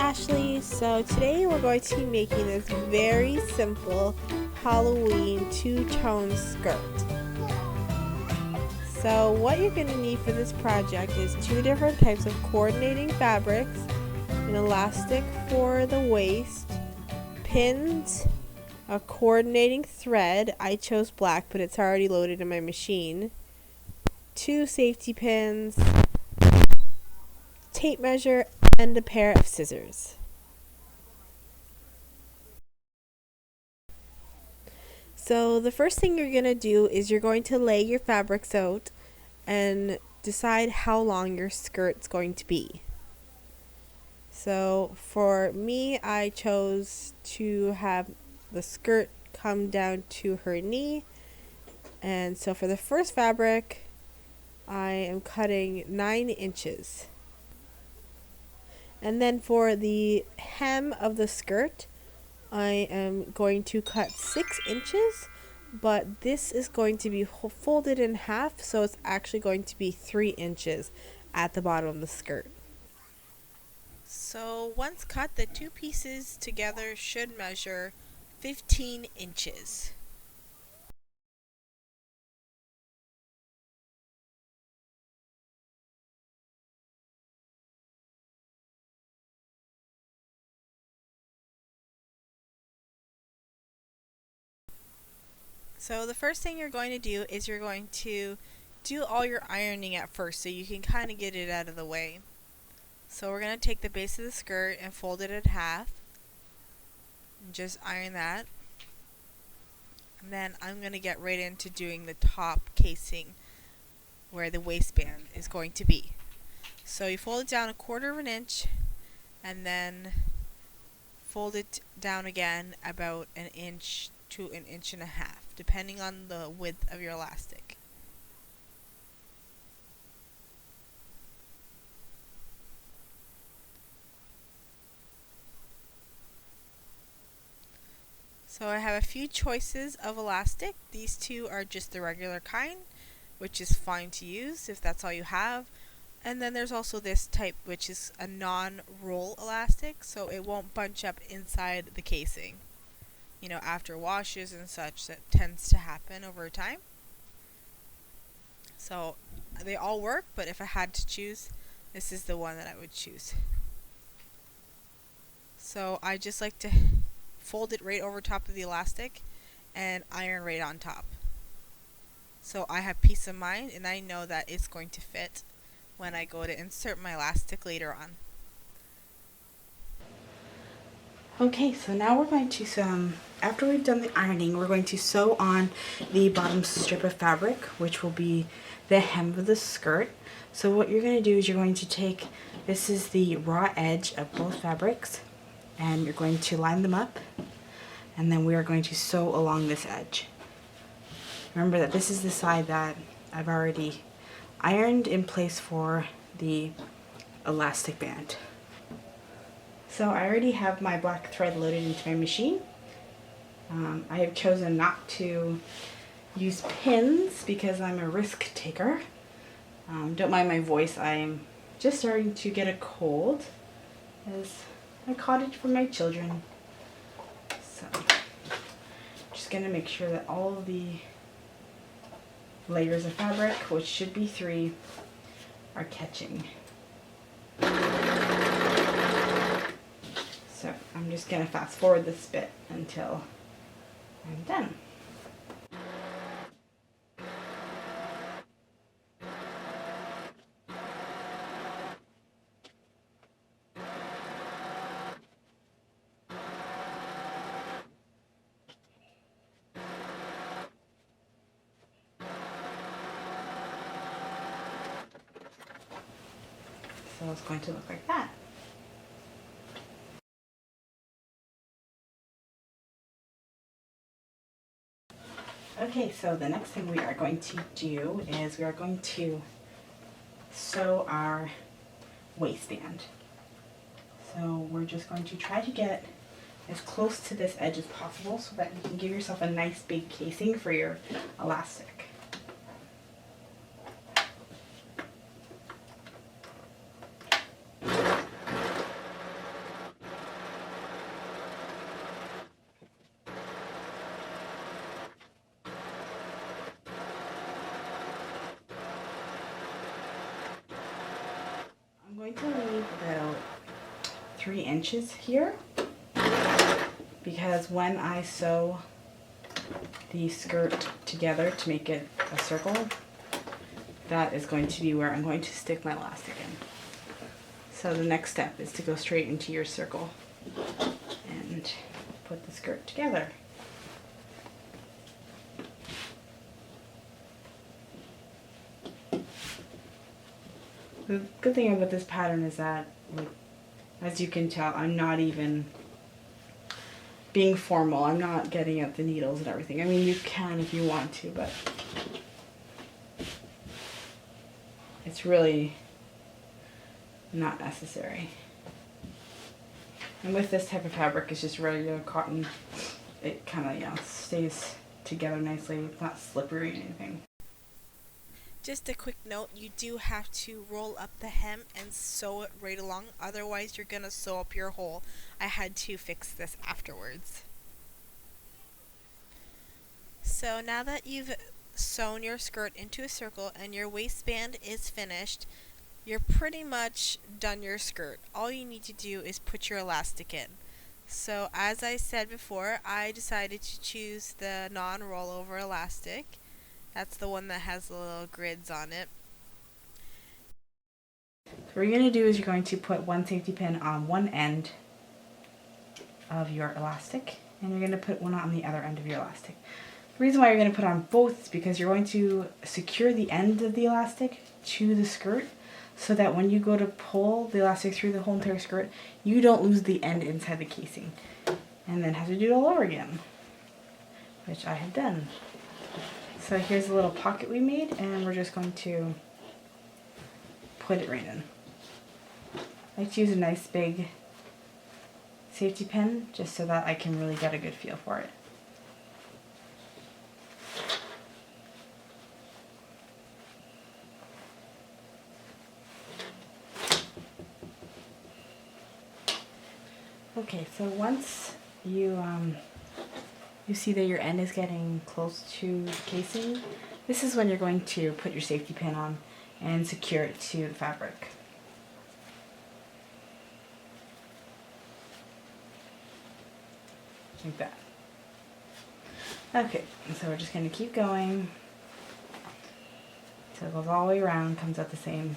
Ashley. So today we're going to be making this very simple Halloween two-tone skirt. So what you're going to need for this project is two different types of coordinating fabrics, an elastic for the waist, pins, a coordinating thread. I chose black, but it's already loaded in my machine, two safety pins, tape measure, and a pair of scissors. So the first thing you're going to do is you're going to lay your fabrics out and decide how long your skirt's going to be. So for me, I chose to have the skirt come down to her knee. And so for the first fabric, I am cutting 9 inches. And then for the hem of the skirt, I am going to cut 6 inches, but this is going to be folded in half, so it's actually going to be 3 inches at the bottom of the skirt. So once cut, the two pieces together should measure 15 inches. So the first thing you're going to do is you're going to do all your ironing at first so you can kind of get it out of the way. So we're going to take the base of the skirt and fold it in half and just iron that. And then I'm going to get right into doing the top casing where the waistband is going to be. So you fold it down 1/4 of an inch and then fold it down again about 1 inch to 1.5 inches, depending on the width of your elastic. So I have a few choices of elastic. These two are just the regular kind, which is fine to use if that's all you have. And then there's also this type, which is a non-roll elastic, so it won't bunch up inside the casing. You know, after washes and such, that tends to happen over time. So they all work, but if I had to choose, this is the one that I would choose. So I just like to fold it right over top of the elastic and iron right on top. So I have peace of mind and I know that it's going to fit when I go to insert my elastic later on. Okay, so now we're going to, after we've done the ironing, we're going to sew on the bottom strip of fabric, which will be the hem of the skirt. So what you're going to do is you're going to take, this is the raw edge of both fabrics, and you're going to line them up, and then we are going to sew along this edge. Remember that this is the side that I've already ironed in place for the elastic band. So I already have my black thread loaded into my machine. I have chosen not to use pins because I'm a risk taker. Don't mind my voice, I'm just starting to get a cold as I caught it from my children. So just going to make sure that all of the layers of fabric, which should be 3, are catching. So I'm just going to fast forward this bit until I'm done. So it's going to look like that. Okay, so the next thing we are going to do is we are going to sew our waistband. So we're just going to try to get as close to this edge as possible so that you can give yourself a nice big casing for your elastic. 3 inches here, because when I sew the skirt together to make it a circle, that is going to be where I'm going to stick my elastic in. So the next step is to go straight into your circle and put the skirt together. The good thing about this pattern is that, like, as you can tell, I'm not even being formal. I'm not getting out the needles and everything. I mean, you can if you want to, but it's really not necessary. And with this type of fabric, it's just regular cotton. It kind of, stays together nicely. It's not slippery or anything. Just a quick note, you do have to roll up the hem and sew it right along, otherwise you're going to sew up your hole. I had to fix this afterwards. So now that you've sewn your skirt into a circle and your waistband is finished, you're pretty much done your skirt. All you need to do is put your elastic in. So as I said before, I decided to choose the non-rollover elastic. That's the one that has the little grids on it. So what you're going to do is you're going to put one safety pin on one end of your elastic, and you're going to put one on the other end of your elastic. The reason why you're going to put on both is because you're going to secure the end of the elastic to the skirt, so that when you go to pull the elastic through the whole entire skirt, you don't lose the end inside the casing and then have to do it all over again, which I have done. So here's a little pocket we made, and we're just going to put it right in. I like to use a nice big safety pin just so that I can really get a good feel for it. Okay, so once you see that your end is getting close to the casing, this is when you're going to put your safety pin on and secure it to the fabric. Like that. Okay, so we're just going to keep going until it goes all the way around, comes out the same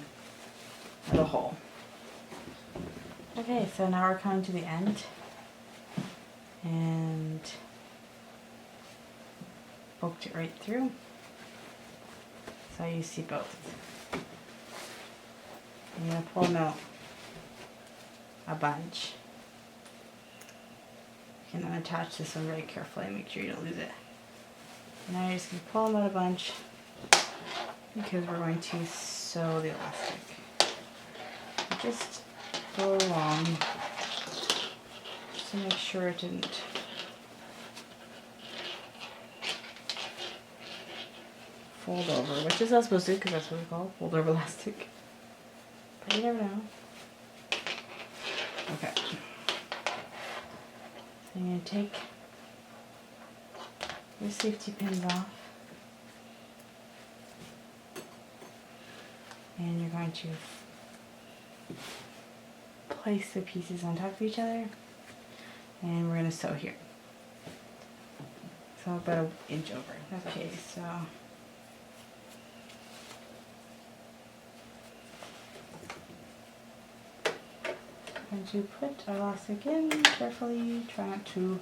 little hole. Okay, so now we're coming to the end, and poked it right through, so you see both. I'm going to pull them out a bunch. You can unattach this one very carefully and make sure you don't lose it. And now you're just going to pull them out a bunch because we're going to sew the elastic. Just go along just to make sure it didn't fold over, which is not supposed to, because that's what we call fold over elastic. But you never know. Okay. So I'm going to take your safety pins off, and you're going to place the pieces on top of each other, and we're going to sew here. So about an inch over. Okay, so I'm going to put our elastic in carefully, try not to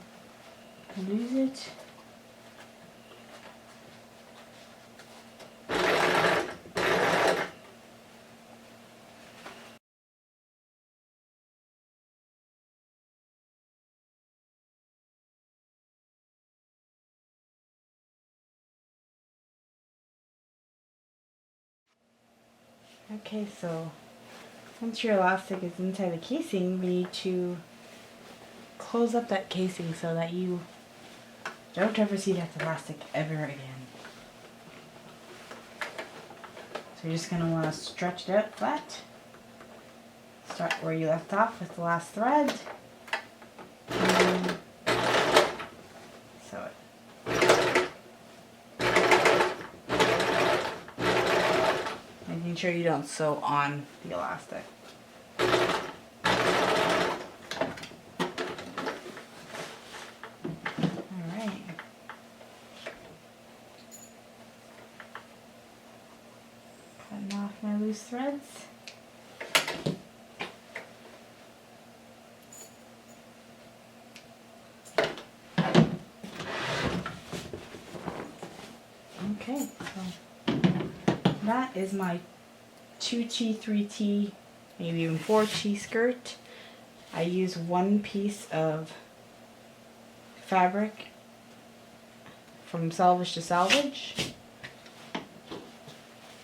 lose it. Okay, so once your elastic is inside the casing, we need to close up that casing so that you don't ever see that elastic ever again. So you're just going to want to stretch it out flat. Start where you left off with the last thread. And sew it. Making sure you don't sew on the elastic. threads. Okay, so that is my 2T, 3T, maybe even 4T skirt. I use one piece of fabric from salvage to salvage.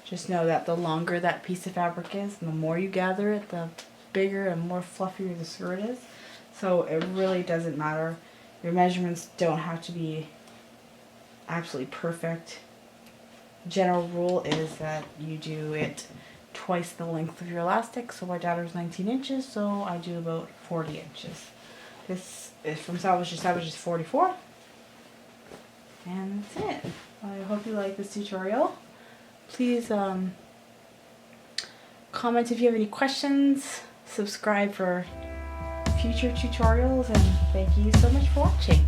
Just know that the longer that piece of fabric is, and the more you gather it, the bigger and more fluffier the skirt is. So it really doesn't matter. Your measurements don't have to be absolutely perfect. General rule is that you do it twice the length of your elastic. So my daughter's 19 inches, so I do about 40 inches. This is from salvage to salvage is 44. And that's it. I hope you like this tutorial. Please comment if you have any questions. Subscribe for future tutorials, and thank you so much for watching.